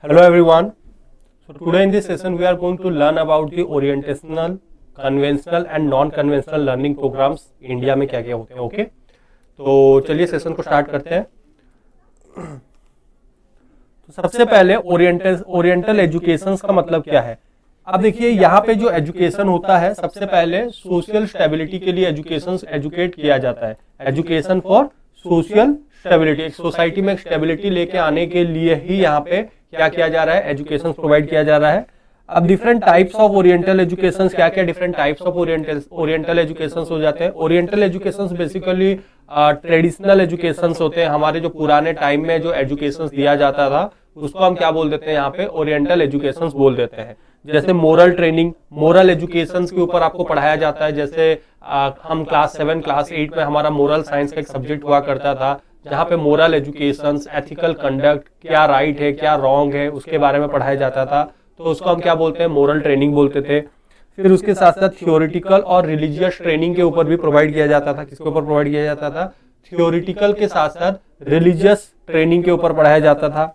Hello everyone. So today in this session we are going to learn about the orientational, conventional and non-conventional learning programs India में क्या क्या होते हैं. Okay तो चलिए session को स्टार्ट करते हैं. तो सबसे पहले ओरिएंटल एजुकेशन का मतलब क्या है. अब देखिए यहाँ पे जो एजुकेशन होता है सबसे पहले सोशल स्टेबिलिटी के लिए एजुकेट किया जाता है. एजुकेशन फॉर सोशल स्टेबिलिटी, एक सोसाइटी में स्टेबिलिटी लेके आने के लिए ही यहाँ पे क्या किया जा रहा है, एजुकेशन प्रोवाइड किया जा रहा है. अब different types of oriental education क्या क्या different types of oriental education हो जाते हैं. Oriental education basically traditional education होते हैं. हमारे जो पुराने टाइम में जो एजुकेशन दिया जाता था उसको हम क्या बोल देते हैं यहाँ पे, ओरिएंटल एजुकेशन बोल देते हैं. जैसे मोरल ट्रेनिंग, मोरल एजुकेशन के ऊपर आपको पढ़ाया जाता है. जैसे हम क्लास 7 क्लास 8 में हमारा मोरल साइंस का एक सब्जेक्ट हुआ करता था जहाँ पे मोरल एजुकेशन, एथिकल कंडक्ट, क्या राइट है क्या रॉन्ग है उसके बारे में पढ़ाया जाता था. तो उसको हम क्या बोलते हैं, मोरल ट्रेनिंग बोलते थे. फिर उसके साथ साथ थियोरिटिकल और रिलीजियस ट्रेनिंग के ऊपर भी प्रोवाइड किया जाता था. किसके ऊपर प्रोवाइड किया जाता था, थियोरिटिकल के साथ साथ रिलीजियस ट्रेनिंग के ऊपर पढ़ाया जाता था.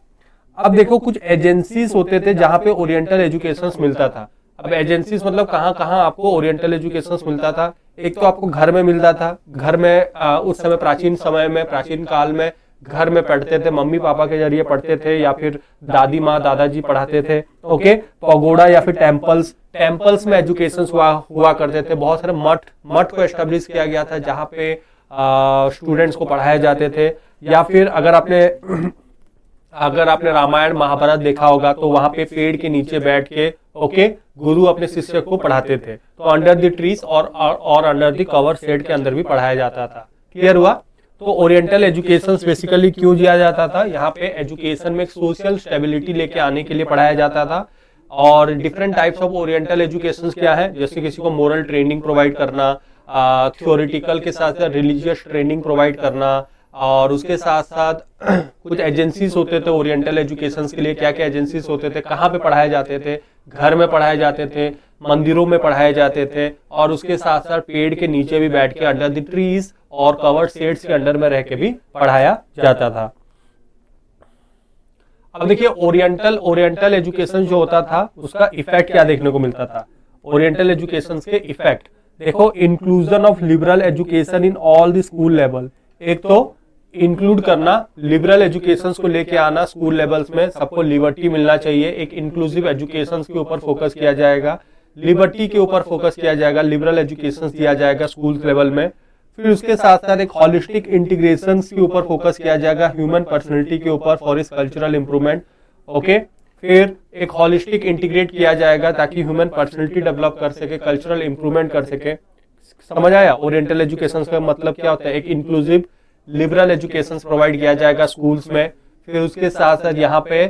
अब देखो कुछ एजेंसीज होते थे जहाँ पे ओरिएंटल एजुकेशन मिलता था. अब एजेंसीज मतलब कहाँ कहाँ आपको ओरिएंटल एजुकेशन मिलता था. एक तो आपको घर में मिलता था. घर में उस समय प्राचीन काल में घर में पढ़ते थे, मम्मी पापा के जरिए पढ़ते थे या फिर दादी माँ दादाजी पढ़ाते थे. ओके, पगोड़ा या फिर टेम्पल्स में एजुकेशन हुआ करते थे. बहुत सारे मठ को एस्टेब्लिश किया गया था जहाँ पे स्टूडेंट्स को पढ़ाए जाते थे. या फिर अगर आपने रामायण महाभारत देखा होगा तो वहां पे पेड़ के नीचे बैठ के गुरु अपने शिष्य को पढ़ाते थे. तो अंडर द ट्रीज और अंडर द कवर शेड के अंदर भी पढ़ाया जाता था. क्लियर हुआ. तो ओरिएंटल एजुकेशन बेसिकली क्यों दिया जाता था, यहाँ पे एजुकेशन में सोशल स्टेबिलिटी लेके आने के लिए पढ़ाया जाता था. और different types of oriental education क्या है, जैसे किसी को मोरल ट्रेनिंग प्रोवाइड करना, थियोरिटिकल के साथ साथ रिलीजियस ट्रेनिंग प्रोवाइड करना. और उसके साथ साथ कुछ एजेंसीज होते थे ओरिएंटल एजुकेशन के लिए. क्या क्या एजेंसीज होते थे, कहाँ पे पढ़ाए जाते थे, घर में पढ़ाए जाते थे, मंदिरों में पढ़ाए जाते थे. और उसके साथ साथ पेड़ के नीचे भी बैठ के अंडर द ट्रीज और कवर्ड शेड्स के अंडर में रह के भी पढ़ाया जाता था. अब देखिए ओरिएंटल एजुकेशन जो होता था उसका इफेक्ट क्या देखने को मिलता था. ओरिएंटल एजुकेशन के इफेक्ट देखो, inclusion of liberal education in all the school level. एक तो इंक्लूड करना, लिबरल एजुकेशन को लेके आना स्कूल लेवल्स में. सबको लिबर्टी मिलना चाहिए. एक इंक्लूसिव एजुकेशन के ऊपर फोकस किया जाएगा, लिबर्टी के ऊपर फोकस किया जाएगा, लिबरल एजुकेशन दिया जाएगा स्कूल लेवल में. फिर उसके साथ साथ एक हॉलिस्टिक इंटीग्रेशन के ऊपर फोकस किया जाएगा, ह्यूमन पर्सनैलिटी के ऊपर फॉर इस कल्चरल इंप्रूवमेंट. ओके, फिर एक हॉलिस्टिक इंटीग्रेट किया जाएगा ताकि ह्यूमन पर्सनैलिटी डेवलप कर सके, कल्चरल इंप्रूवमेंट कर सके. समझ आया. ओरिएंटल एजुकेशन का मतलब क्या होता है, एक इंक्लूसिव लिबरल एजुकेशन प्रोवाइड किया जाएगा स्कूल्स में. फिर उसके साथ साथ यहाँ पे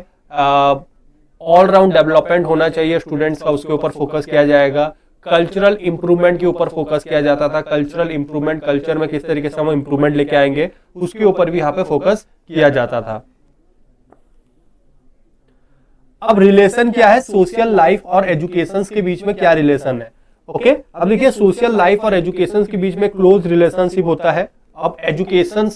ऑल राउंड डेवलपमेंट होना चाहिए स्टूडेंट्स का, उसके ऊपर फोकस किया जाएगा. कल्चरल इंप्रूवमेंट के ऊपर फोकस किया जाता था. कल्चरल इंप्रूवमेंट, कल्चर में किस तरीके से हम इंप्रूवमेंट लेके आएंगे उसके ऊपर भी यहाँ पे फोकस किया जाता था. अब रिलेशन क्या है सोशल लाइफ और एजुकेशन के बीच में, क्या रिलेशन है. ओके, अब देखिए सोशल लाइफ और एजुकेशन के बीच में क्लोज रिलेशनशिप होता है. अब education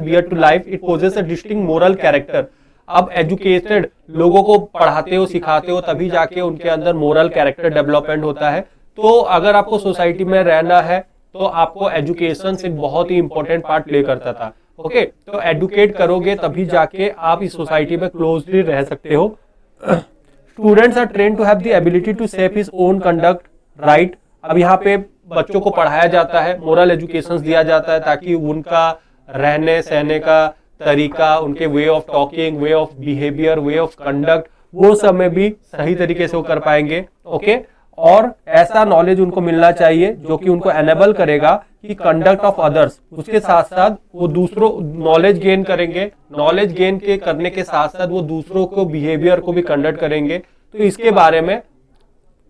bear to life, it possesses a distinct moral character. अब एजुकेटेड लोगों को पढ़ाते हो सिखाते हो तभी जाके उनके अंदर मोरल कैरेक्टर डेवलपमेंट होता है. तो अगर आपको सोसाइटी में रहना है तो आपको एजुकेशन एक बहुत ही इंपॉर्टेंट पार्ट प्ले करता था. ओके, तो एडुकेट करोगे तभी जाके आप इस सोसाइटी में क्लोजली रह सकते हो. Students are trained to have the ability to shape his own conduct, right. अब यहाँ पे बच्चों को पढ़ाया जाता है, मोरल एजुकेशन दिया जाता है ताकि उनका रहने सहने का तरीका, उनके way of talking, way of behaviour, way of conduct, वो सब में भी सही तरीके से वो कर पाएंगे. ओके, और ऐसा नॉलेज उनको मिलना चाहिए जो कि उनको एनेबल करेगा कि कंडक्ट ऑफ अदर्स. उसके साथ साथ वो दूसरों नॉलेज गेन करेंगे. नॉलेज गेन के करने के साथ साथ वो दूसरों को बिहेवियर को भी कंडक्ट करेंगे. तो इसके बारे में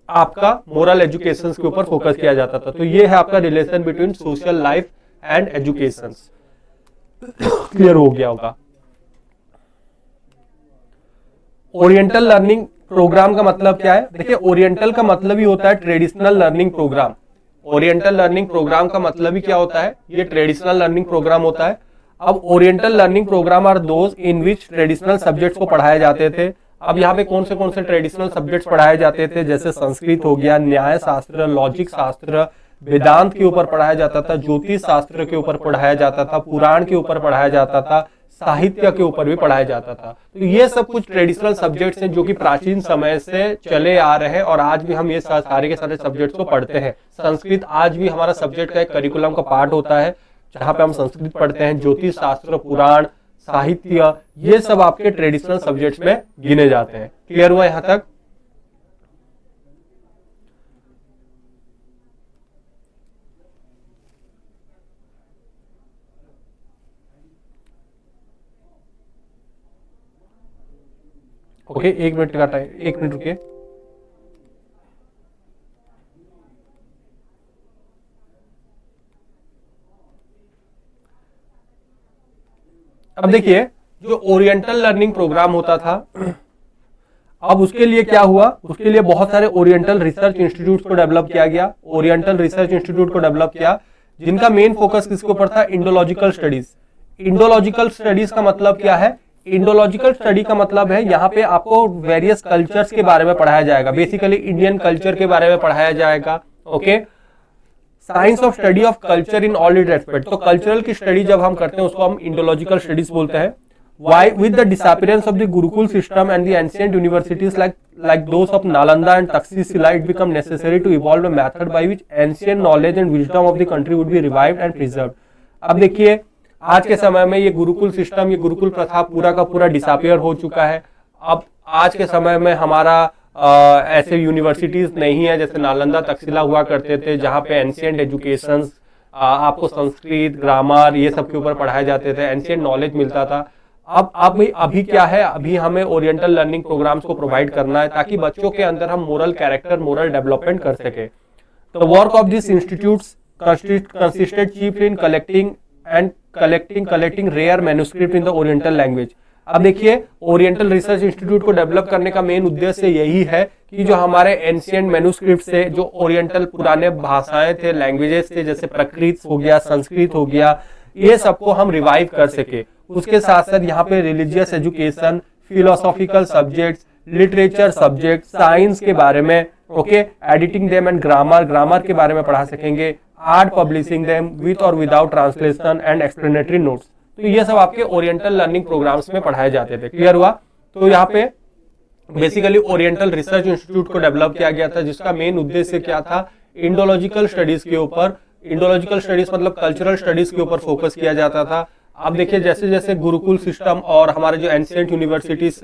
आपका मोरल एजुकेशन के ऊपर फोकस किया जाता था. तो ये है आपका relation between social life and education. Clear हो गया होगा. ओरिएंटल लर्निंग प्रोग्राम का मतलब क्या है. देखिए ओरिएंटल का मतलब ही होता है traditional learning program. Oriental learning program का मतलब ही क्या होता है, ये ट्रेडिशनल लर्निंग प्रोग्राम होता है. अब oriental learning program are those in which traditional subjects को पढ़ाए जाते थे। अब यहाँ पे कौन से ट्रेडिशनल सब्जेक्ट्स पढ़ाए जाते थे, जैसे संस्कृत हो गया, न्याय शास्त्र, लॉजिक शास्त्र, वेदांत के ऊपर पढ़ाया जाता था, ज्योतिष शास्त्र के ऊपर पढ़ाया जाता था, पुराण के ऊपर पढ़ाया जाता था, साहित्य के ऊपर भी पढ़ाया जाता था। तो ये सब कुछ ट्रेडिशनल सब्जेक्ट्स हैं जो कि प्राचीन समय से चले आ रहे हैं और आज भी हम ये सारे के सारे सब्जेक्ट्स को पढ़ते हैं। संस्कृत आज भी हमारा सब्जेक्ट का एक करिकुलम का पार्ट होता है जहाँ पे हम संस्कृत पढ़ते हैं। ज्योतिष शास्त्र, पुराण, साहित्य, ये सब आपके ट्रेडिशनल सब्जेक्ट्स में गिने जाते हैं। क्लियर हुआ यहां तक? ओके, 1 मिनट का टाइम, 1 मिनट रुकिए। अब देखिए, जो ओरिएंटल लर्निंग प्रोग्राम होता था, अब उसके लिए क्या हुआ, उसके लिए बहुत सारे ओरिएंटल रिसर्च इंस्टीट्यूट को डेवलप किया गया। ओरिएंटल रिसर्च इंस्टीट्यूट को डेवलप किया जिनका मेन फोकस किसके ऊपर था, इंडोलॉजिकल स्टडीज। इंडोलॉजिकल स्टडीज का मतलब क्या है, इंडोलॉजिकल स्टडी का मतलब है यहाँ पे आपको वेरियस कल्चर्स के बारे में पढ़ाया जाएगा, बेसिकली इंडियन कल्चर के बारे में पढ़ाया जाएगा। Okay, science of study of culture in all it aspect. तो कल्चरल की स्टडी जब हम करते हैं उसको हम इंडोलॉजिकल स्टडीज बोलते हैं। Why with the disappearance of the Gurukul system and the ancient universities like those of Nalanda and Taxila, it become necessary to evolve a method by which ancient knowledge and wisdom of the country would be revived and preserved। अब देखिए, आज के समय में ये Gurukul system, ये गुरुकुल प्रथा पूरा का पूरा डिसअपियर हो चुका है। अब आज के समय में हमारा ऐसे यूनिवर्सिटीज नहीं है जैसे नालंदा, तक्षशिला हुआ करते थे, जहाँ पे एंशिएंट एजुकेशन, आपको संस्कृत, ग्रामर, ये सब के ऊपर पढ़ाए जाते थे, एंशिएंट नॉलेज मिलता था। अब अभी क्या है, अभी हमें ओरिएंटल लर्निंग प्रोग्राम्स को प्रोवाइड करना है ताकि बच्चों के अंदर हम मोरल कैरेक्टर, मोरल डेवलपमेंट कर सके। तो work of this institutes consisted chiefly in collecting rare manuscript in the oriental language. अब देखिए, ओरिएंटल रिसर्च इंस्टीट्यूट को डेवलप करने का मेन उद्देश्य यही है कि जो हमारे एंशिएंट मैन्युस्क्रिप्ट से, जो ओरिएंटल पुराने भाषाएं थे, लैंग्वेजेस थे, जैसे प्राकृत हो गया, संस्कृत हो गया, ये सबको हम रिवाइव कर सके। उसके साथ साथ यहाँ पे religious education, philosophical subjects, literature subject, science के बारे में, okay, editing them and grammar के बारे में पढ़ा सकेंगे, आर्ट पब्लिशिंग देम विद और without translation and explanatory notes. तो ये सब आपके ओरिएंटल लर्निंग प्रोग्राम्स में पढ़ाए जाते थे। क्लियर हुआ? तो यहाँ पे बेसिकली ओरिएंटल रिसर्च इंस्टीट्यूट को डेवलप किया गया था जिसका मेन उद्देश्य क्या था, इंडोलॉजिकल स्टडीज के ऊपर, इंडोलॉजिकल स्टडीज मतलब कल्चरल स्टडीज के ऊपर फोकस किया जाता था। अब देखिए, जैसे जैसे गुरुकुल सिस्टम और हमारे जो एंशिएंट यूनिवर्सिटीज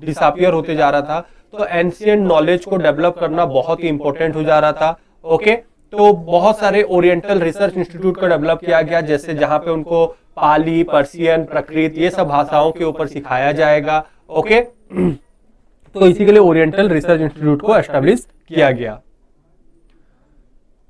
डिसअपियर होते जा रहा था, तो एंशिएंट नॉलेज को डेवलप करना बहुत ही इंपॉर्टेंट हो जा रहा था। ओके, तो बहुत सारे ओरिएंटल रिसर्च इंस्टीट्यूट को डेवलप किया गया, जैसे जहां पे उनको पाली, पर्शियन, प्राकृत, ये सब भाषाओं के ऊपर सिखाया जाएगा। ओके, तो इसी के लिए ओरिएंटल रिसर्च इंस्टीट्यूट को एस्टेब्लिश किया गया।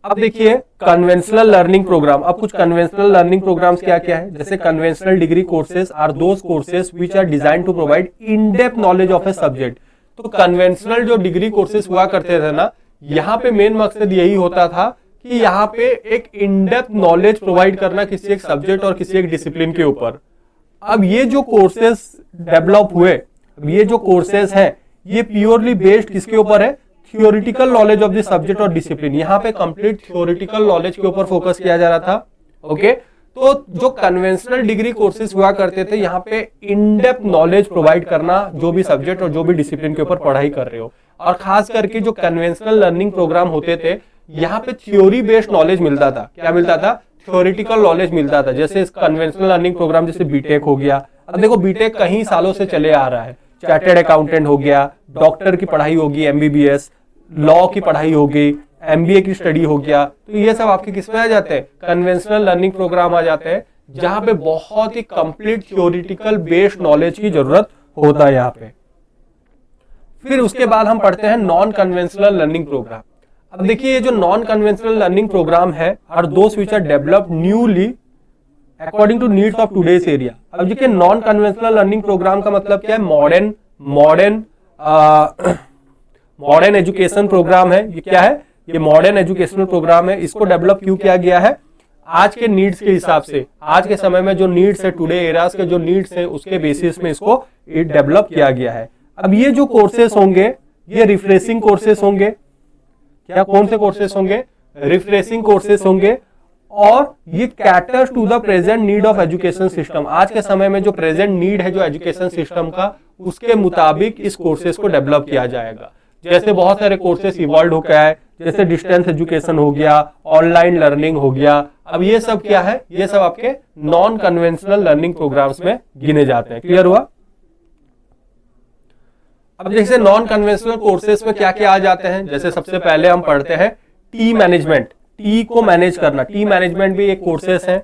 अब देखिए, कन्वेंशनल लर्निंग प्रोग्राम। अब कुछ कन्वेंशनल लर्निंग प्रोग्राम्स क्या क्या है, जैसे conventional degree courses are those courses which are design to provide in depth knowledge of a subject. तो कन्वेंशनल जो डिग्री कोर्सेज हुआ करते थे ना, यहाँ पे मेन मकसद यही होता था कि यहाँ पे एक इन डेप्थ नॉलेज प्रोवाइड करना किसी एक सब्जेक्ट और किसी एक डिसिप्लिन के ऊपर। अब ये जो कोर्सेज डेवलप हुए, ये जो कोर्सेज हैं, ये प्योरली बेस्ड किसके ऊपर है, theoretical knowledge of the subject और डिसिप्लिन। यहाँ पे कंप्लीट थियोरिटिकल नॉलेज के ऊपर फोकस किया जा रहा था। ओके, तो जो कन्वेंशनल डिग्री कोर्सेज हुआ करते थे, यहाँ पे इन डेप्थ नॉलेज प्रोवाइड करना, जो भी सब्जेक्ट और जो भी डिसिप्लिन के ऊपर पढ़ाई कर रहे हो। और खास करके जो कन्वेंशनल लर्निंग प्रोग्राम होते थे, यहाँ पे थ्योरी बेस्ड नॉलेज मिलता था। क्या मिलता था? थ्योरिटिकल नॉलेज मिलता था। जैसे इस कन्वेंशनल लर्निंग प्रोग्राम जैसे बीटेक हो गया। अब देखो, बीटेक कई सालों से चले आ रहा है। चार्टर्ड अकाउंटेंट हो गया, डॉक्टर की पढ़ाई होगी, एमबीबीएस, लॉ की पढ़ाई होगी, एमबीए की स्टडी हो गया। तो ये सब आपके किस में आ जाते हैं, कन्वेंशनल लर्निंग प्रोग्राम आ जाते हैं, जहां पे बहुत ही कंप्लीट थ्योरिटिकल बेस्ड नॉलेज की जरूरत होता है यहाँ पे। फिर उसके बाद हम पढ़ते हैं नॉन कन्वेंशनल लर्निंग प्रोग्राम। अब देखिए, ये जो नॉन कन्वेंशनल लर्निंग प्रोग्राम है are those which are developed newly according to needs of today's area. अब देखिए, नॉन कन्वेंशनल लर्निंग प्रोग्राम का मतलब क्या है, मॉडर्न एजुकेशन प्रोग्राम है। ये क्या है, ये मॉडर्न एजुकेशनल प्रोग्राम है। इसको डेवलप क्यों किया गया है, आज के नीड्स के हिसाब से, आज के समय में जो नीड्स है, टुडे एरास के जो नीड्स है, उसके बेसिस में इसको डेवलप किया गया है। अब ये जो कोर्सेस होंगे ये रिफ्रेशिंग कोर्सेस होंगे। क्या कौन से कोर्सेस होंगे? रिफ्रेशिंग कोर्सेस होंगे। और ये caters to the present need of education system. आज के समय में जो प्रेजेंट नीड है जो एजुकेशन सिस्टम का, उसके मुताबिक इस कोर्सेस को डेवलप किया जाएगा। जैसे बहुत सारे कोर्सेस इवॉल्व हो गया है, जैसे डिस्टेंस एजुकेशन हो गया, ऑनलाइन लर्निंग हो गया। अब ये सब क्या है? ये सब आपके नॉन कन्वेंशनल लर्निंग प्रोग्राम्स में गिने जाते हैं। क्लियर हुआ? अब जैसे नॉन कन्वेंशनल कोर्सेस में क्या क्या आ जाते हैं? जैसे सबसे पहले हम पढ़ते हैं टी मैनेजमेंट, टी को मैनेज करना। टी मैनेजमेंट भी एक कोर्सेस है।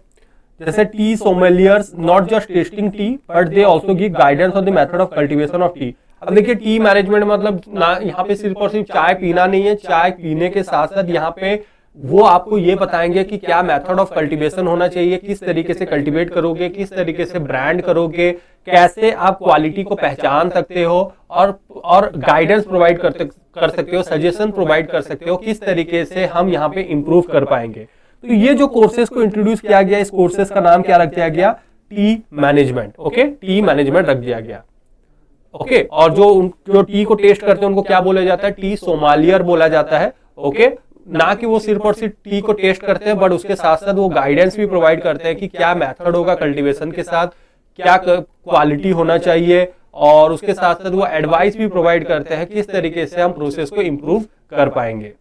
जैसे tea sommeliers not just tasting tea but they also give guidance on the method of cultivation of tea. अब देखिए टी मैनेजमेंट मतलब ना यहाँ पे सिर्फ और सिर्फ चाय पीना नहीं है, चाय पीने के साथ साथ यहाँ पे वो आपको ये बताएंगे कि क्या मेथड ऑफ कल्टीवेशन होना चाहिए, किस तरीके से कल्टीवेट करोगे, किस तरीके से ब्रांड करोगे, कैसे आप क्वालिटी को पहचान सकते हो और गाइडेंस प्रोवाइड कर सकते हो, सजेशन प्रोवाइड कर सकते हो, किस तरीके से हम यहाँ पे इंप्रूव कर पाएंगे। तो ये जो कोर्सेज को इंट्रोड्यूस किया गया, इस कोर्सेज का नाम क्या रख दिया गया? T management. Okay, T management रख दिया गया। ओके, और जो टी को टेस्ट करते हैं उनको क्या बोला जाता है? टी सोमालियर बोला जाता है। ओके, ना कि वो सिर्फ और सिर्फ टी को टेस्ट करते हैं बट उसके साथ साथ वो गाइडेंस भी प्रोवाइड करते हैं कि क्या मेथड होगा कल्टीवेशन के साथ, क्या क्वालिटी होना चाहिए, और उसके साथ साथ वो एडवाइस भी प्रोवाइड करते हैं किस तरीके से हम प्रोसेस को इंप्रूव कर पाएंगे।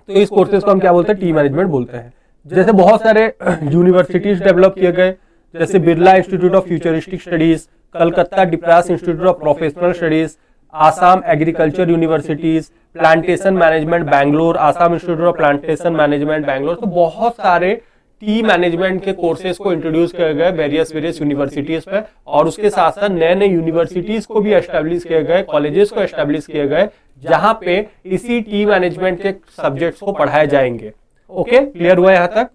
तो इस कोर्सेज को हम क्या बोलते हैं? टी मैनेजमेंट बोलते हैं। जैसे बहुत सारे यूनिवर्सिटीज डेवलप किए गए, जैसे Birla institute of futuristic studies, Calcutta डिप्रास institute of professional studies, Assam agriculture universities, plantation management Bangalore, Assam institute of plantation management Bangalore. तो बहुत सारे टी मैनेजमेंट के कोर्सेज को इंट्रोड्यूस किए गए वेरियस यूनिवर्सिटीज पे, और उसके साथ साथ नए नए यूनिवर्सिटीज को भी एस्टेब्लिश किए गए, कॉलेजेस को एस्टेब्लिश किए गए, जहां पे इसी टी मैनेजमेंट के सब्जेक्ट्स को पढ़ाए जाएंगे। ओके, क्लियर हुआ यहां तक?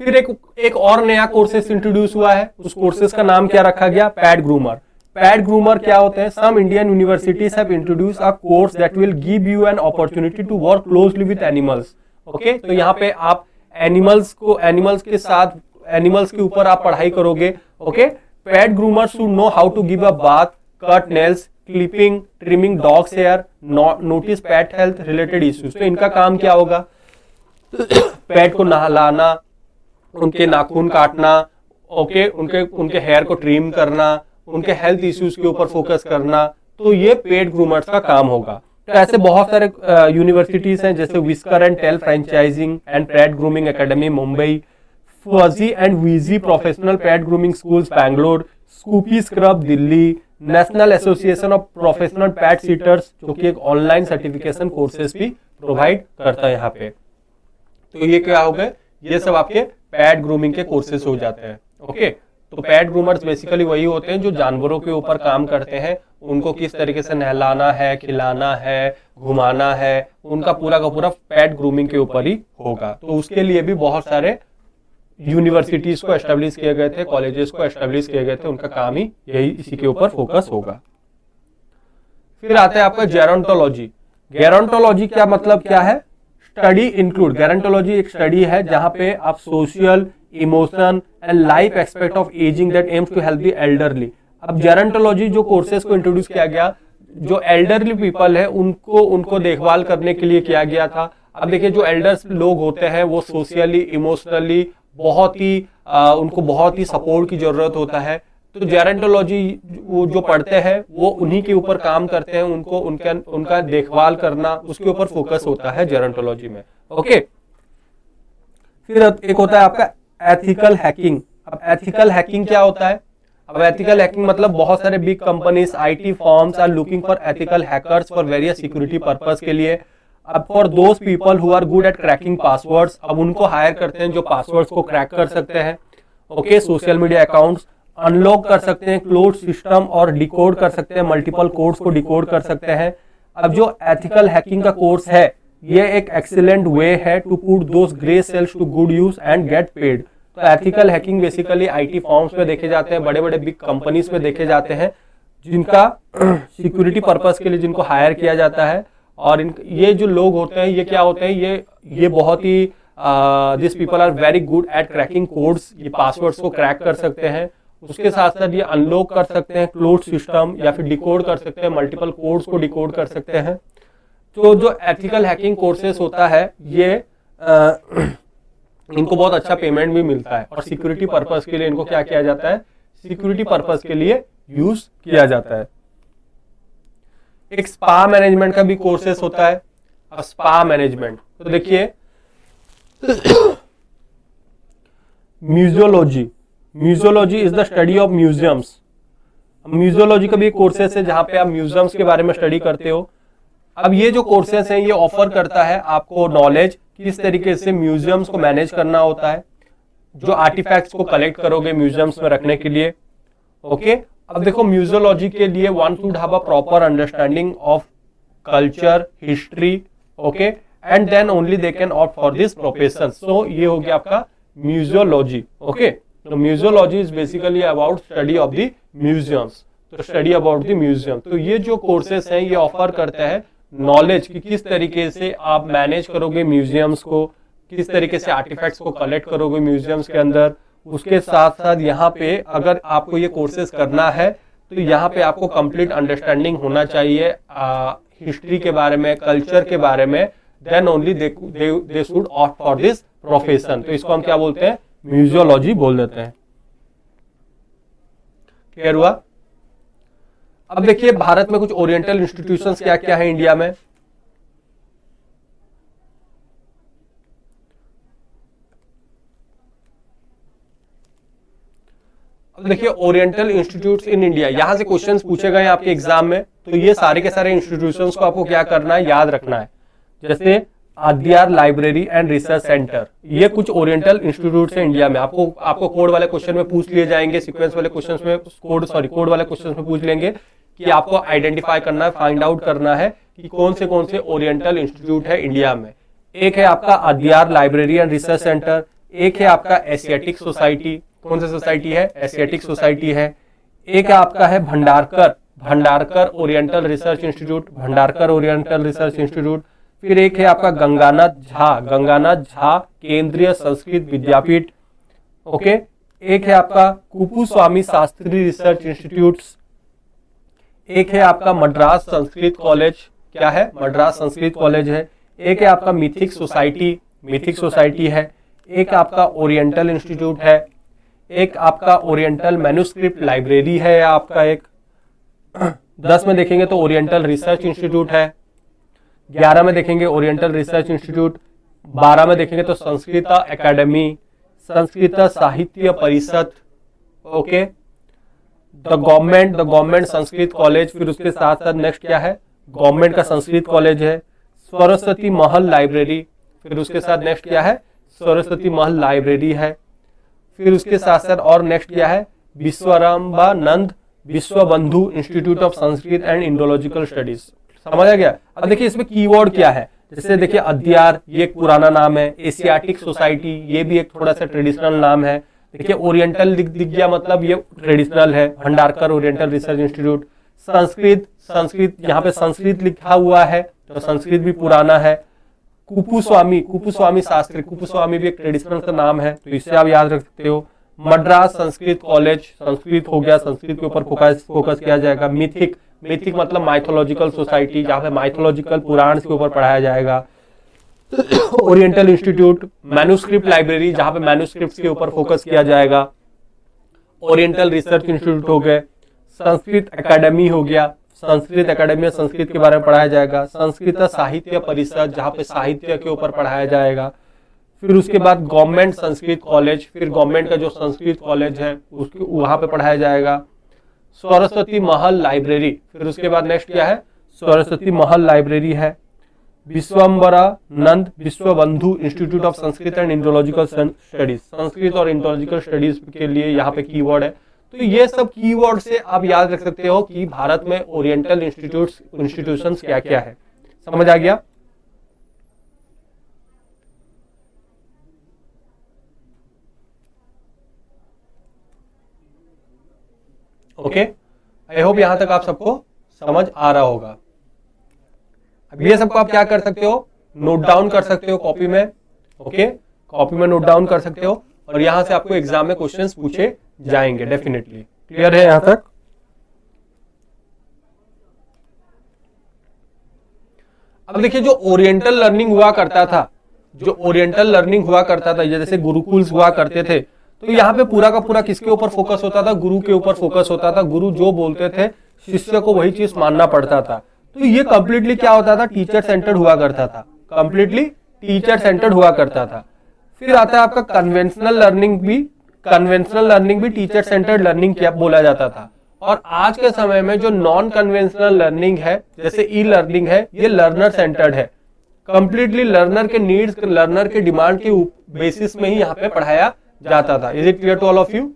फिर एक और नया कोर्सेस इंट्रोड्यूस हुआ है। उस कोर्सेस का नाम क्या रखा गया? PAT groomer. पैट ग्रूमर क्या होते हैं? Some Indian universities have introduce a course that will give you an opportunity to work closely with animals. Okay, तो यहाँ पे आप एनिमल्स के साथ एनिमल्स के ऊपर आप पढ़ाई करोगे। Okay, pet groomer should know how to give a bath, cut nails, clipping, trimming dogs hair, notice pet health related issues. तो इनका काम क्या होगा? पैट को नहलाना, उनके नाखून काटना, ओके, उनके हेयर को ट्रिम करना, उनके हेल्थ इश्यूज के ऊपर फोकस करना। तो ये पेट ग्रूमर्स का काम होगा। तो ऐसे बहुत सारे यूनिवर्सिटीज हैं, जैसे Whisker and Tail Franchising and Pet Grooming Academy Mumbai, Fuzzy and VG professional pet grooming schools Bangalore, Scoopy Scrub Delhi, National Association of Professional Pet Sitters, जो कि एक ऑनलाइन सर्टिफिकेशन कोर्सेज भी प्रोवाइड करता है यहाँ पे। तो ये क्या हो गए? ये सब आपके पेट ग्रूमिंग के कोर्सेज हो जाते हैं। ओके, तो पेट ग्रूमर्स बेसिकली वही होते हैं जो जानवरों के ऊपर काम करते हैं, उनको किस तरीके से नहलाना है, खिलाना है, घुमाना है, उनका पूरा का पूरा पेट ग्रूमिंग के ऊपर ही होगा। तो उसके लिए भी बहुत सारे यूनिवर्सिटीज को एस्टेब्लिश किए गए थे, कॉलेजेस को एस्टेब्लिश किए गए थे, उनका काम ही यही इसी के ऊपर फोकस होगा। फिर आता है आपका जेरोंटोलॉजी। गेरोंटोलॉजी क्या मतलब क्या है? स्टडी इंक्लूड, गेरोंटोलॉजी एक स्टडी है जहां पे आप social, emotion and life expect of aging that aims to help the elderly. अब जेरोंटोलॉजी जो कोर्सेज को इंट्रोड्यूस किया गया, जो एल्डरली पीपल है उनको देखभाल करने के लिए किया गया था। अब देखिए, जो एल्डर्स लोग होते हैं वो सोशली, इमोशनली उनको बहुत ही सपोर्ट की जरूरत होता है। तो जेरोंटोलॉजी वो जो पढ़ते हैं वो उन्हीं के ऊपर काम करते हैं, उनका देखभाल करना, उसके ऊपर फोकस होता है जेरोंटोलॉजी में। ओके, फिर एक होता है आपका एथिकल हैकिंग। अब एथिकल हैकिंग क्या होता है? अब एथिकल हैकिंग मतलब बहुत सारे big companies, IT firms are looking for ethical hackers for various security purpose के लिए। अब for those people who are good at cracking passwords, अब उनको हायर करते हैं जो पासवर्ड्स को क्रैक कर सकते हैं। Okay, social media accounts unlock कर सकते हैं, क्लोज सिस्टम और डिकोड कर सकते हैं, मल्टीपल कोड्स को डिकोड कर सकते हैं। अब जो एथिकल हैकिंग का कोर्स है, ये एक एक्सीलेंट वे है to put those grey cells to good use and get paid. तो ethical hacking basically IT firms में देखे जाते हैं, बड़े बड़े बिग कंपनीज में देखे जाते हैं, जिनका सिक्योरिटी पर्पस के लिए जिनको हायर किया जाता है। और ये जो लोग होते हैं ये क्या होते हैं, ये बहुत ही this people are very good at cracking codes, ये पासवर्ड्स को क्रैक कर सकते हैं। उसके साथ साथ ये अनलॉक कर सकते हैं क्लोज सिस्टम, या फिर डिकोड कर सकते हैं, मल्टीपल कोड्स को डिकोड कर सकते हैं। तो जो एथिकल हैकिंग कोर्सेस होता है ये इनको बहुत अच्छा पेमेंट भी मिलता है, और सिक्योरिटी पर्पस के लिए इनको क्या किया जाता है, सिक्योरिटी पर्पस के लिए यूज किया जाता है। एक स्पा मैनेजमेंट का भी कोर्सेस होता है। अब स्पा मैनेजमेंट तो देखिए museology, museology is the study of museums. Museology का भी कोर्सेस है जहां पे आप म्यूजियम्स के बारे में स्टडी करते हो। अब ये जो कोर्सेस हैं ये ऑफर करता है आपको नॉलेज किस तरीके से म्यूजियम्स को मैनेज करना होता है, जो आर्टिफैक्ट्स को कलेक्ट करोगे म्यूजियम्स में रखने के लिए। ओके, अब देखो म्यूजियोलॉजी के लिए one should have a proper understanding of culture, history, okay, and then only they can opt for this profession. So ये हो गया आपका म्यूजियोलॉजी। ओके, तो museology is basically about study of the museums, तो study about the museum. तो ये जो courses हैं ये ऑफर करते हैं नॉलेज कि किस तरीके से आप मैनेज करोगे म्यूजियम्स को, किस तरीके से आर्टिफैक्ट्स को कलेक्ट करोगे म्यूजियम्स के अंदर। उसके साथ साथ यहाँ पे अगर आपको ये कोर्सेज करना है तो यहाँ पे आपको कंप्लीट अंडरस्टैंडिंग होना चाहिए हिस्ट्री के बारे में, कल्चर के बारे में, then only they should opt for this profession. तो इसको हम क्या बोलते हैं, म्यूजियोलॉजी बोल देते हैं। क्लियर हुआ? अब देखिए भारत में कुछ ओरिएंटल इंस्टीट्यूशंस क्या क्या है इंडिया में। अब देखिए ओरिएंटल इंस्टीट्यूट्स इन इंडिया, यहां से क्वेश्चंस पूछे गए आपके एग्जाम में, तो ये सारे के सारे इंस्टीट्यूशंस को आपको क्या करना है, याद रखना है। जैसे Adyar library and research centre, ये कुछ ओरिएंटल इंस्टीट्यूट्स हैं इंडिया में। आपको कोड वाले क्वेश्चन में पूछ लिए जाएंगे, सीक्वेंस वाले क्वेश्चन में कोड वाले क्वेश्चन में पूछ लेंगे कि आपको आइडेंटिफाई करना है, फाइंड आउट करना है कि कौन से ओरिएंटल इंस्टीट्यूट है इंडिया में। एक है आपका Adyar library and research centre, एक है आपका एशियाटिक सोसाइटी, कौन सी सोसाइटी है, एशियाटिक सोसाइटी है। एक आपका है Bhandarkar oriental research institute, Bhandarkar oriental research institute. फिर एक है आपका गंगानाथ झा केंद्रीय संस्कृत विद्यापीठ, ओके। एक है आपका कुपुस्वामी शास्त्री रिसर्च इंस्टीट्यूट्स। एक है आपका मद्रास संस्कृत कॉलेज, क्या है, मद्रास संस्कृत कॉलेज है। एक है आपका मिथिक सोसाइटी है। एक आपका ओरिएंटल इंस्टीट्यूट है। एक आपका ओरिएंटल मैन्युस्क्रिप्ट लाइब्रेरी है आपका एक। 10 में देखेंगे तो ओरिएंटल रिसर्च इंस्टीट्यूट है। 11 में देखेंगे ओरिएंटल रिसर्च इंस्टीट्यूट। 12 में देखेंगे तो संस्कृत एकेडमी, संस्कृत साहित्य परिषद, okay. The government Sanskrit college. फिर उसके साथ साथ नेक्स्ट क्या है, गवर्नमेंट का संस्कृत कॉलेज है। सरस्वती महल लाइब्रेरी, फिर उसके साथ नेक्स्ट क्या है, सरस्वती महल लाइब्रेरी है। फिर उसके साथ साथ और नेक्स्ट क्या है, Vishwarambanand Vishwabandhu institute of Sanskrit and Indological studies. समझ आ गया? अब देखिए इसमें कीवर्ड क्या है, जैसे देखिए अद्यार, ये एक पुराना नाम है। एशियाटिक सोसाइटी, ये भी एक थोड़ा सा ट्रेडिशनल नाम है। देखिए ओरिएंटल दिख गया, मतलब ये ट्रेडिशनल है, Bhandarkar oriental research institute. Sanskrit यहाँ पे संस्कृत लिखा हुआ है तो संस्कृत भी पुराना है। कुपुस्वामी शास्त्री, कुपुस्वामी भी एक ट्रेडिशनल का नाम है, तो इसे आप याद रख सकते हो। मद्रास संस्कृत कॉलेज, संस्कृत हो गया, संस्कृत के ऊपर फोकस किया जाएगा। मिथिक मतलब माइथोलॉजिकल सोसाइटी, जहाँ पे माइथोलॉजिकल पुराण के ऊपर पढ़ाया जाएगा। ओरिएंटल इंस्टीट्यूट, मैन्युस्क्रिप्ट लाइब्रेरी, जहाँ पे मैन्युस्क्रिप्ट के ऊपर फोकस किया जाएगा। ओरिएंटल रिसर्च इंस्टीट्यूट हो गए। संस्कृत एकेडमी हो गया, संस्कृत एकेडमी में संस्कृत के बारे में पढ़ाया जाएगा। संस्कृत साहित्य परिषद, जहाँ पे साहित्य के ऊपर पढ़ाया जाएगा। फिर उसके बाद गवर्नमेंट संस्कृत कॉलेज, फिर गवर्नमेंट का जो संस्कृत कॉलेज है उसके वहाँ पे पढ़ाया जाएगा। सरस्वती महल लाइब्रेरी, फिर उसके बाद नेक्स्ट क्या है, सरस्वती महल लाइब्रेरी है। Vishwambaranand Vishwabandhu institute of Sanskrit and Indological studies, Sanskrit और इंडोलॉजिकल स्टडीज के लिए यहाँ पे कीवर्ड है। तो ये सब कीवर्ड से आप याद रख सकते हो कि भारत में ओरिएंटल इंस्टीट्यूशंस क्या क्या है। समझ आ गया? ओके, आई होप यहां तक आप सबको समझ आ रहा होगा। अब ये सबको आप क्या कर सकते हो, नोट डाउन कर सकते हो कॉपी में, ओके। कॉपी में नोट डाउन कर सकते हो और यहाँ से आपको एग्जाम में क्वेश्चंस पूछे जाएंगे डेफिनेटली। क्लियर है यहाँ तक? अब देखिए जो ओरिएंटल लर्निंग हुआ करता था, जो ओरिएंटल लर्निंग हुआ करता था, जैसे गुरुकुल्स हुआ करते थे, तो यहाँ पे पूरा का पूरा किसके ऊपर फोकस होता था? गुरु के ऊपर फोकस होता था। गुरु जो बोलते थे शिष्य को वही चीज मानना पड़ता था। तो ये कंप्लीटली क्या होता था? टीचर सेंटर्ड हुआ करता था, कंप्लीटली टीचर सेंटर्ड हुआ करता था। फिर आता है आपका कन्वेंशनल लर्निंग भी। कन्वेंशनल लर्निंग भी टीचर सेंटर्ड लर्निंग क्या बोला जाता था। और आज के समय में जो नॉन कन्वेंशनल लर्निंग है, जैसे ई लर्निंग है, ये लर्नर सेंटर्ड है। कंप्लीटली लर्नर के नीड्स, लर्नर के डिमांड के बेसिस में ही यहाँ पे पढ़ाया जाता था। Is it clear to all of you?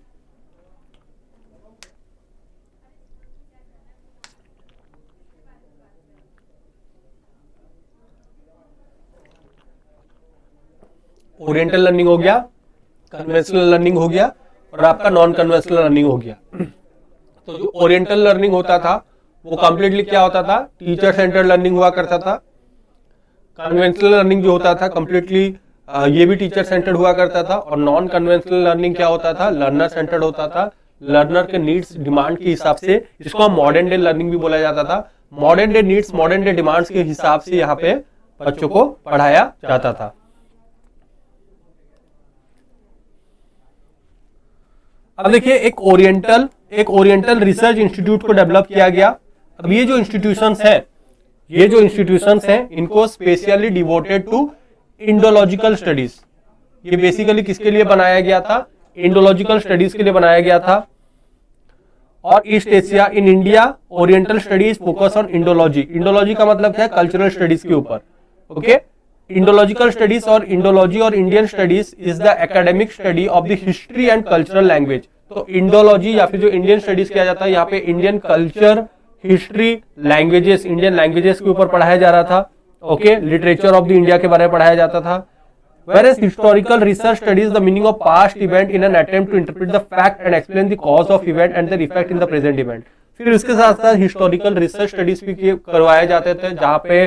Oriental learning हो गया, कन्वेंशनल लर्निंग हो गया और आपका नॉन कन्वेंशनल लर्निंग हो गया। तो जो ओरिएंटल लर्निंग होता था वो कंप्लीटली क्या होता था? टीचर सेंटर्ड लर्निंग हुआ करता था। कन्वेंशनल लर्निंग जो होता था कंप्लीटली ये भी टीचर सेंटर्ड हुआ करता था। और नॉन कन्वेंशनल लर्निंग क्या होता था? लर्नर सेंटर्ड होता था। लर्नर के नीड्स डिमांड के हिसाब से, इसको हम मॉडर्न डे लर्निंग भी बोला जाता था। Modern day needs, modern day demands के हिसाब से यहाँ पे बच्चों को पढ़ाया जाता था। अब देखिए एक ओरिएंटल रिसर्च इंस्टीट्यूट को डेवलप किया गया। अब ये जो इंस्टीट्यूशंस हैं इनको specially devoted to indological studies. ये बेसिकली किसके लिए बनाया गया था? इंडोलॉजिकल स्टडीज के लिए बनाया गया था। और east Asia, in India oriental studies focus on Indology. Indology का मतलब क्या है? कल्चरल स्टडीज के ऊपर। ओके, इंडोलॉजिकल स्टडीज और इंडोलॉजी और Indian studies is the academic study of the history and cultural language. तो इंडोलॉजी या फिर जो इंडियन स्टडीज किया जाता है, यहाँ पे Indian culture, history, languages, Indian languages के ऊपर पढ़ाया जा रहा था। Okay, literature of the India के बारे में पढ़ाया जाता था। Whereas historical research studies the meaning of past event in an attempt to interpret the fact and explain the cause of event and their effect in the present event। फिर इसके साथ साथ हिस्टोरिकल रिसर्च स्टडीज भी करवाए जाते थे, जहाँ पे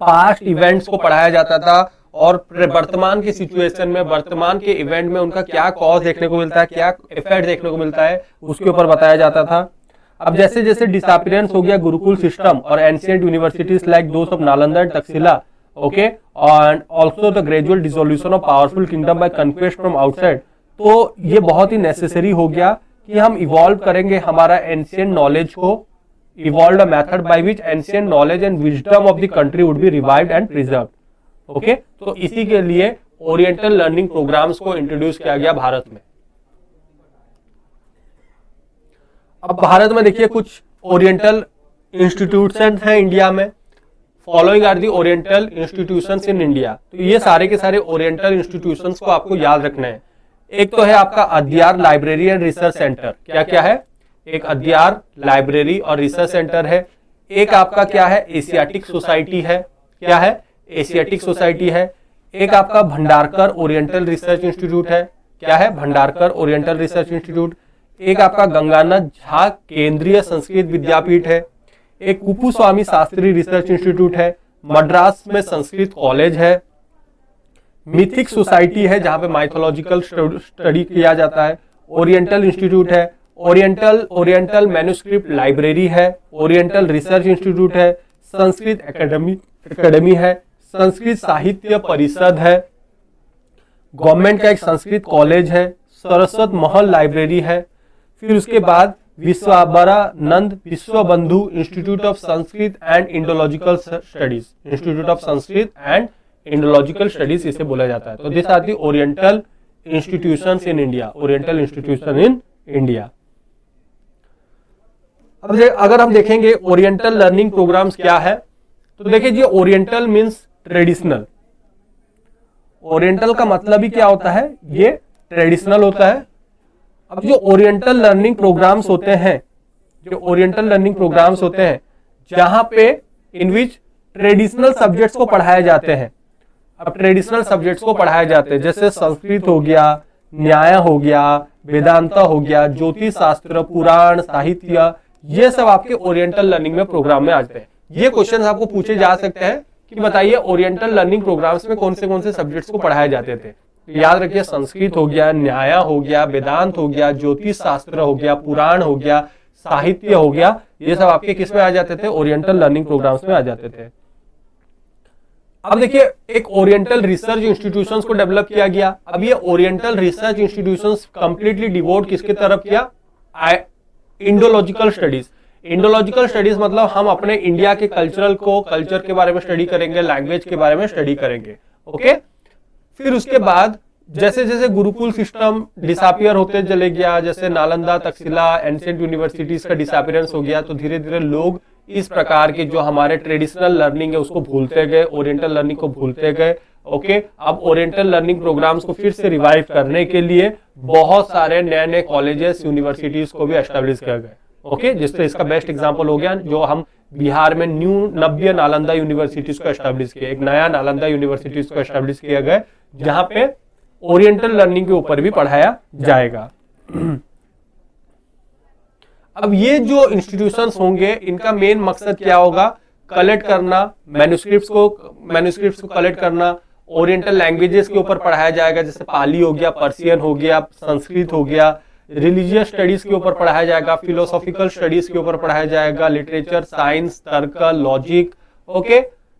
पास्ट इवेंट्स को पढ़ाया जाता था और वर्तमान के सिचुएशन में, वर्तमान के इवेंट में उनका क्या कॉज देखने को मिलता है, क्या इफेक्ट देखने को मिलता है, उसके ऊपर बताया जाता था। अब जैसे जैसे डिसअपीयरेंस हो गया गुरुकुल सिस्टम और ancient universities like those of Nalanda and Takshashila, okay, and also the gradual dissolution of powerful kingdom by conquest from outside, तो ये बहुत ही नेसेसरी हो गया कि हम इवॉल्व करेंगे हमारा एंशिएंट नॉलेज को, evolved a method by which ancient knowledge and wisdom of the country would be revived and preserved। Okay, तो इसी के लिए ओरिएंटल लर्निंग प्रोग्राम्स को इंट्रोड्यूस किया गया भारत में। अब भारत में देखिए कुछ ओरिएंटल इंस्टीट्यूशंस हैं इंडिया में। Following are the oriental institutions in India. तो ये सारे के सारे ओरिएंटल इंस्टीट्यूशंस को आपको याद रखना है। एक तो है आपका Adyar library and research centre. क्या क्या है? एक अद्यार लाइब्रेरी और रिसर्च सेंटर है। एक आपका क्या है? एशियाटिक सोसाइटी है। क्या है? एशियाटिक सोसाइटी है। एक आपका भंडारकर ओरिएंटल रिसर्च इंस्टीट्यूट है। क्या है? Bhandarkar oriental research institute. एक आपका गंगानाथ झा केंद्रीय संस्कृत विद्यापीठ है। एक कुपुस्वामी शास्त्री रिसर्च इंस्टीट्यूट है। मद्रास में संस्कृत कॉलेज है। मिथिक सोसाइटी है जहां पे माइथोलॉजिकल स्टडी किया जाता है। ओरिएंटल इंस्टीट्यूट है। ओरिएंटल मैन्युस्क्रिप्ट लाइब्रेरी है। ओरिएंटल रिसर्च इंस्टीट्यूट है। संस्कृत एकेडमी है। संस्कृत साहित्य परिषद है। गवर्नमेंट का एक संस्कृत कॉलेज है। सरस्वत महल लाइब्रेरी है। फिर उसके बाद Vishwabaranand Vishwabandhu institute of Sanskrit and Indological studies. Institute of Sanskrit and Indological studies इसे बोला जाता है। तो this are the oriental institutions in India. Oriental institution in India. अब अगर हम देखेंगे ओरिएंटल लर्निंग प्रोग्राम्स क्या है, तो देखिए जी ओरिएंटल मींस ट्रेडिशनल। ओरिएंटल का मतलब ही क्या होता है? ये ट्रेडिशनल होता है। अब जो ओरिएंटल लर्निंग प्रोग्राम्स होते हैं, जो ओरिएंटल लर्निंग प्रोग्राम्स होते हैं जहां पे इन विच ट्रेडिशनल सब्जेक्ट्स को पढ़ाए जाते हैं। अब ट्रेडिशनल सब्जेक्ट्स को पढ़ाए जाते हैं जैसे संस्कृत हो गया, न्याय हो गया, वेदांता हो गया, ज्योतिष शास्त्र, पुराण, साहित्य, ये सब आपके ओरिएंटल लर्निंग में प्रोग्राम में आते हैं। ये क्वेश्चन आपको पूछे जा सकते हैं कि बताइए ओरिएंटल लर्निंग प्रोग्राम्स में कौन से सब्जेक्ट्स को पढ़ाए जाते थे। तो याद रखिए संस्कृत हो गया, न्याय हो गया, वेदांत हो गया, ज्योतिष शास्त्र हो गया, पुराण हो गया, साहित्य हो गया, ये सब आपके किस में आ जाते थे, ओरिएंटल लर्निंग प्रोग्राम्स में आ जाते थे। अब देखिए एक ओरिएंटल रिसर्च इंस्टीट्यूशंस को डेवलप किया गया। अब ये oriental research institutions completely devote किसके तरफ किया, इंडोलॉजिकल स्टडीज। इंडोलॉजिकल स्टडीज मतलब हम अपने इंडिया के कल्चर के बारे में स्टडी करेंगे, लैंग्वेज के बारे में स्टडी करेंगे। ओके, फिर उसके बाद जैसे जैसे गुरुकुल सिस्टम डिसअपियर होते चले गया, जैसे नालंदा, तक्षशिला, एंशिएंट यूनिवर्सिटीज का डिसअपियरेंस हो गया, तो धीरे धीरे लोग इस प्रकार के जो हमारे ट्रेडिशनल लर्निंग है उसको भूलते गए, ओरिएंटल लर्निंग को भूलते गए। ओके, अब ओरिएंटल लर्निंग प्रोग्राम्स को फिर से रिवाइव करने के लिए बहुत सारे नए नए कॉलेजेस, यूनिवर्सिटीज को भी एस्टेब्लिश किया गया। ओके, जिससे इसका बेस्ट एग्जांपल हो गया जो हम बिहार में न्यू नव्य नालंदा यूनिवर्सिटीज को एस्टेब्लिश किया, एक नया नालंदा यूनिवर्सिटीज को एस्टेब्लिश किया गया जहां पे ओरिएंटल लर्निंग के ऊपर भी पढ़ाया जाएगा। अब ये जो इंस्टीट्यूशंस होंगे इनका मेन मकसद क्या होगा, कलेक्ट करना, मैन्युस्क्रिप्ट्स को कलेक्ट करना, ओरिएंटल लैंग्वेजेस के ऊपर पढ़ाया जाएगा, जैसे पाली हो गया, पर्शियन हो गया, संस्कृत हो गया, रिलीजियस स्टडीज के ऊपर पढ़ाया जाएगा, फिलोसॉफिकल स्टडीज के ऊपर पढ़ाया जाएगा, लिटरेचर, साइंस, तर्क, लॉजिक, ओके,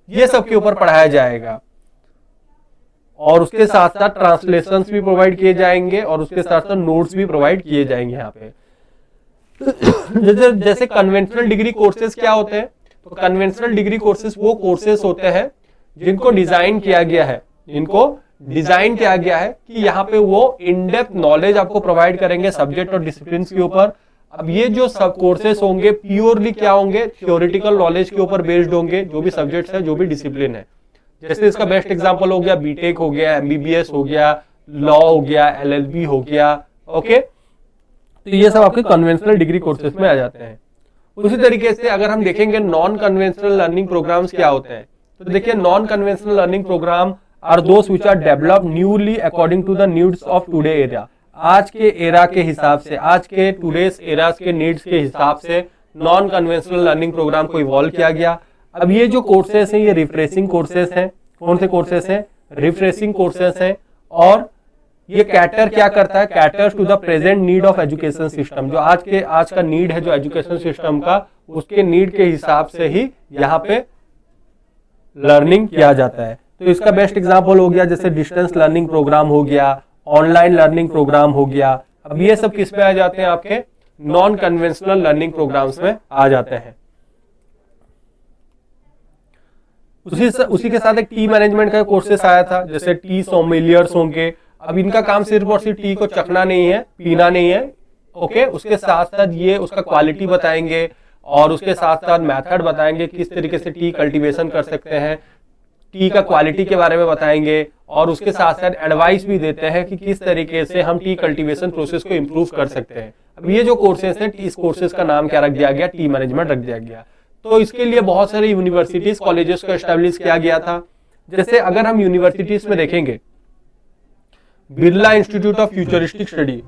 ये सब के ऊपर पढ़ाया जाएगा। और उसके साथ साथ ट्रांसलेशंस भी प्रोवाइड किए जाएंगे और उसके साथ साथ नोट्स भी प्रोवाइड किए जाएंगे यहाँ पे। जैसे कन्वेंशनल डिग्री कोर्सेज क्या होते हैं, तो कन्वेंशनल डिग्री कोर्सेज वो कोर्सेज होते हैं जिनको डिजाइन किया गया है कि यहाँ पे वो इन डेप्थ नॉलेज आपको प्रोवाइड करेंगे सब्जेक्ट और डिसिप्लिन के ऊपर। अब ये जो सब कोर्सेज होंगे प्योरली क्या होंगे, थ्योरेटिकल नॉलेज के ऊपर बेस्ड होंगे, जो भी सब्जेक्ट्स है, जो भी डिसिप्लिन है। जैसे इसका बेस्ट एग्जांपल हो गया बीटेक हो गया, एमबीबीएस हो गया, लॉ हो गया, एलएलबी हो गया। ओके, तो ये सब आपके कन्वेंशनल डिग्री कोर्सेज में आ जाते हैं। उसी तरीके से अगर हम देखेंगे नॉन कन्वेंशनल लर्निंग प्रोग्राम्स क्या होते हैं, तो देखिए non conventional learning program are those which are developed newly according to the needs of today era. आज के एरा के हिसाब से, आज के टुडेस एरास के नीड्स के हिसाब से नॉन कन्वेंशनल लर्निंग प्रोग्राम को इवॉल्व किया गया। अब ये जो कोर्सेस हैं ये रिफ्रेशिंग कोर्सेस हैं। कौन से कोर्सेस हैं, रिफ्रेशिंग कोर्सेस हैं। और ये कैटर क्या करता है, caters to the present need of education system. जो आज का नीड है जो एजुकेशन सिस्टम का, उसके नीड के हिसाब से ही यहाँ पे लर्निंग किया जाता है। तो इसका बेस्ट एग्जांपल हो गया जैसे डिस्टेंस लर्निंग प्रोग्राम हो गया, ऑनलाइन लर्निंग प्रोग्राम हो गया। अब ये सब किस में आ जाते हैं, आपके नॉन कन्वेंशनल लर्निंग प्रोग्राम्स में आ जाते हैं। उसी के साथ एक टी मैनेजमेंट का कोर्सेस आया था, जैसे टी सोमेलियर्स होंगे। अब इनका काम सिर्फ और सिर्फ टी को चखना नहीं है, पीना नहीं है। ओके, उसके साथ साथ ये उसका क्वालिटी बताएंगे और उसके साथ साथ मेथड बताएंगे किस तरीके से टी कल्टीवेशन कर सकते हैं, टी का क्वालिटी के बारे में बताएंगे और उसके साथ साथ एडवाइस भी देते हैं कि किस तरीके से हम टी कल्टीवेशन प्रोसेस को इम्प्रूव कर सकते हैं। अब ये जो कोर्सेस हैं, इस कोर्सेस का नाम क्या रख दिया गया, टी मैनेजमेंट रख दिया गया। तो इसके लिए बहुत सारे यूनिवर्सिटीज, कॉलेजेस को एस्टेब्लिश किया गया था। जैसे अगर हम यूनिवर्सिटीज में देखेंगे, Birla institute of futuristic study,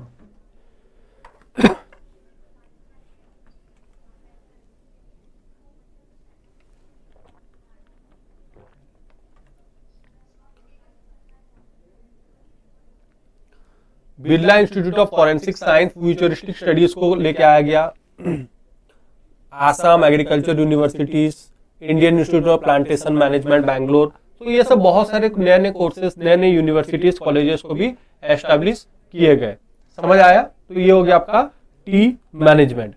Birla institute of forensic science futuristic studies को लेके आया गया। Assam agriculture universities, Indian institute of plantation management Bangalore. तो ये सब बहुत सारे नए नए कोर्सेज, नए नए यूनिवर्सिटीज, कॉलेजेस को भी एस्टेब्लिश किए गए। समझ आया? तो ये हो गया आपका टी मैनेजमेंट।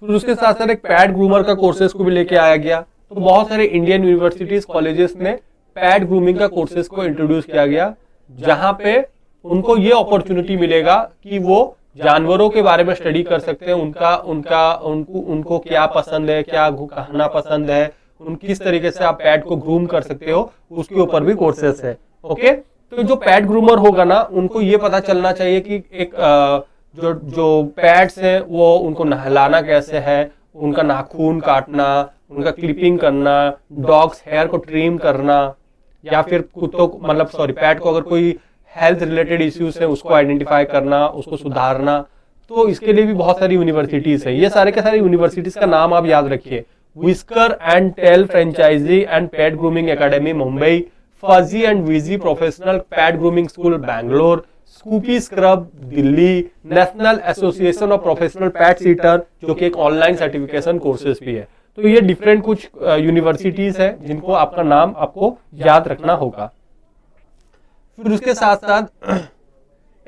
फिर उसके साथ साथ एक पैड ग्रूमर का कोर्सेज को भी लेके आया गया। तो बहुत सारे इंडियन यूनिवर्सिटीज, कॉलेजेस ने पैड ग्रूमिंग का कोर्सेज को इंट्रोड्यूस किया गया, जहां पे उनको ये अपॉर्चुनिटी मिलेगा कि वो जानवरों के बारे में स्टडी कर सकते हैं, उनको क्या पसंद है, क्या कहना पसंद है, किस तरीके से आप पैट को ग्रूम कर सकते हो, उसके ऊपर भी कोर्सेस है। ओके, तो जो पैट ग्रूमर होगा ना, उनको ये पता चलना चाहिए कि एक जो पैट्स हैं वो उनको नहलाना कैसे है, उनका नाखून काटना, उनका क्लिपिंग करना, डॉग्स हेयर को ट्रिम करना, या फिर कुत्तों पैट को अगर कोई हेल्थ रिलेटेड इश्यूज है उसको आइडेंटिफाई करना, उसको सुधारना। तो इसके लिए भी बहुत सारी यूनिवर्सिटीज है। ये सारे के सारे यूनिवर्सिटीज का नाम आप याद रखिए। Whisker and Tail franchisee and Pet Grooming Academy Mumbai, Fuzzy and VG professional pet grooming school Bangalore, Scoopy Scrub Delhi, National Association of Professional Pet Sitter जो कि एक ऑनलाइन सर्टिफिकेशन कोर्सेज भी है। तो ये डिफरेंट कुछ यूनिवर्सिटीज है जिनको आपका नाम आपको याद रखना होगा। फिर उसके साथ साथ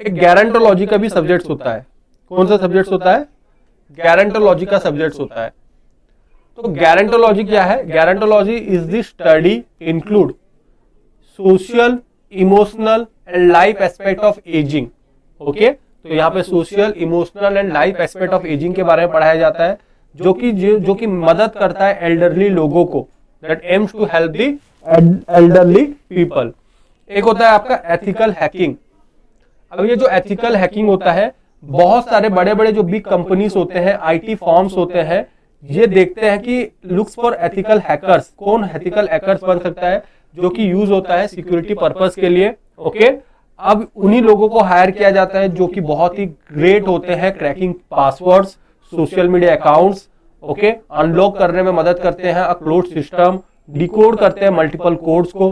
एक गारंटोलॉजी का भी सब्जेक्ट होता है। कौन सा सब्जेक्ट होता है? गारंटोलॉजी का सब्जेक्ट होता है। तो गारंटोलॉजी क्या है? Gerontology is the study include social, emotional and life aspect of ageing. Okay, तो यहाँ पे social, emotional and life aspect of ageing के बारे में पढ़ाया जाता है, जो कि मदद करता है एल्डरली लोगों को, that aims to help the elderly people. एक होता है आपका एथिकल हैकिंग। अब ये जो एथिकल हैकिंग होता है, बहुत सारे बड़े बड़े जो बिग कंपनीज होते हैं, आईटी फॉर्म्स होते हैं, ये देखते हैं कि लुक्स फॉर एथिकल हैकर्स, कौन एथिकल हैकर्स बन सकता है, जो कि यूज होता है सिक्योरिटी पर्पस के लिए। ओके, अब उन्हीं लोगों को हायर किया जाता है जो कि बहुत ही ग्रेट होते हैं cracking passwords, social media accounts, okay, unlock करने में मदद करते हैं क्लोज्ड सिस्टम, डिकोड करते हैं मल्टीपल कोड्स को।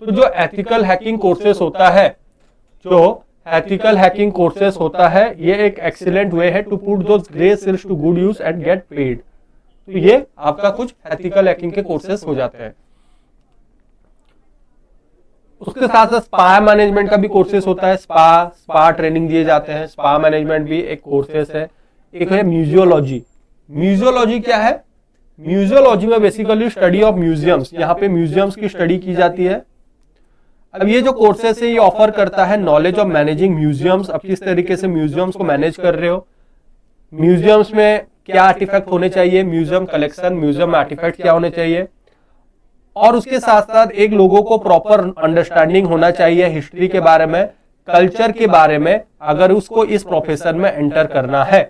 तो जो एथिकल हैकिंग कोर्सेस होता है, ये एक एक्सीलेंट वे है to put those grey cells to good use and get paid. तो ये आपका कुछ एथिकल हैकिंग के कोर्सेस हो जाते हैं। उसके साथ साथ स्पा मैनेजमेंट का भी कोर्सेस होता है। स्पा ट्रेनिंग दिए जाते हैं। स्पा मैनेजमेंट भी एक कोर्सेस है। एक है म्यूजियोलॉजी। म्यूजियोलॉजी क्या है? म्यूजियोलॉजी में बेसिकली स्टडी ऑफ म्यूजियम्स, यहाँ पे म्यूजियम्स की स्टडी की जाती है। अब ये जो कोर्सेस है ये ऑफर करता है नॉलेज ऑफ मैनेजिंग म्यूजियम्स। अब किस तरीके से म्यूजियम्स को मैनेज कर रहे हो, म्यूजियम्स में क्या आर्टिफैक्ट होने चाहिए, म्यूजियम कलेक्शन, म्यूजियम में आर्टिफैक्ट क्या होने चाहिए, और उसके साथ साथ एक लोगों को प्रॉपर अंडरस्टैंडिंग होना चाहिए हिस्ट्री के बारे में, कल्चर के बारे में, अगर उसको इस प्रोफेशन में एंटर करना है।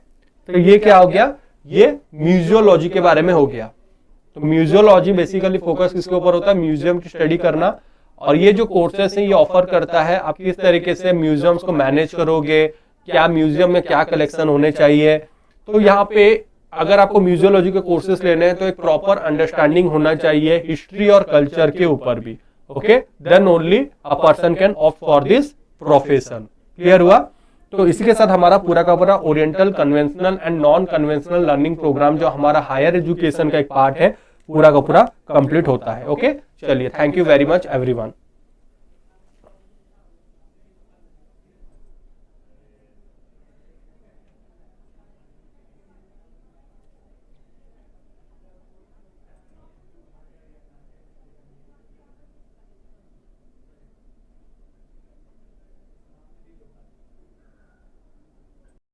तो ये क्या हो गया? ये म्यूजियोलॉजी के बारे में हो गया। तो म्यूजियोलॉजी बेसिकली फोकस किसके ऊपर होता है? म्यूजियम की स्टडी करना। और ये जो कोर्सेस है ये ऑफर करता है आप किस तरीके से म्यूजियम्स को मैनेज करोगे, क्या म्यूजियम में क्या कलेक्शन होने चाहिए। तो यहाँ पे अगर आपको म्यूजियोलॉजी के कोर्सेस लेने हैं तो एक प्रॉपर अंडरस्टैंडिंग होना चाहिए हिस्ट्री और कल्चर के ऊपर भी। Okay, then only a person can opt for this profession. Clear हुआ? तो इसी के साथ हमारा पूरा का पूरा oriental conventional and non conventional learning program जो हमारा हायर एजुकेशन का एक पार्ट है पूरा का पूरा कंप्लीट होता है। ओके, चलिए, thank you very much everyone.